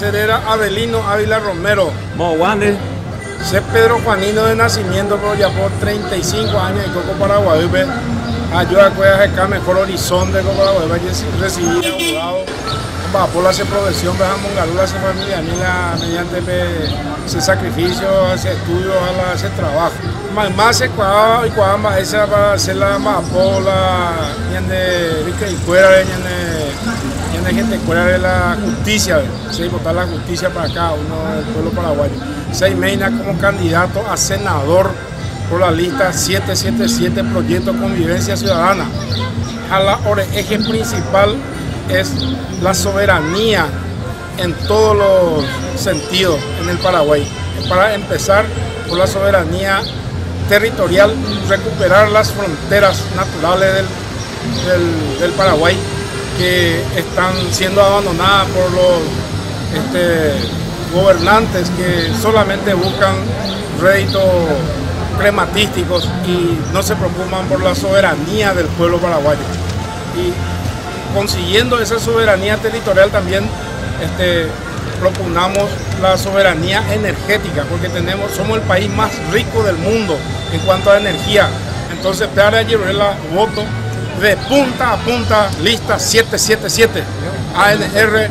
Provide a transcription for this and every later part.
Era Avelino Ávila Romero. Moguande. Sé Pedro Juanino de nacimiento, pero ya por 35 años en Coco Paraguay. Ayuda a acá mejor horizonte de Coco Paraguay. Recibí abogado. Por la profesión, Mongalula, esa familia, mediante ese sacrificio, ese estudio, ese trabajo. Más se cuadra y cuadra esa para hacer la mapola, y fuera de gente fuera de la justicia, se votar la justicia para cada uno del pueblo paraguayo. Se meina como candidato a senador por la lista 777 Proyecto Convivencia Ciudadana. A la eje principal es la soberanía en todos los sentidos en el Paraguay. Para empezar, por la soberanía territorial, recuperar las fronteras naturales del Paraguay que están siendo abandonadas por los gobernantes que solamente buscan réditos crematísticos y no se preocupan por la soberanía del pueblo paraguayo. Y consiguiendo esa soberanía territorial también propugnamos la soberanía energética, porque somos el país más rico del mundo en cuanto a energía. Entonces, para llevar el voto de punta a punta, lista 777, ANR,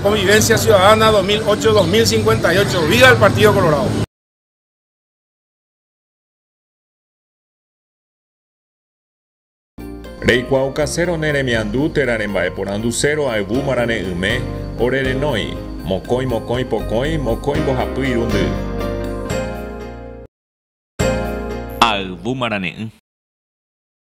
Convivencia Ciudadana 2008-2058. ¡Viva el Partido Colorado! Reikuau casero neremiandu terarembae porandu cero a ebumarane ume orerenoi mokoi mokoi pokoi mokoi bohapy irundy. A ebumarane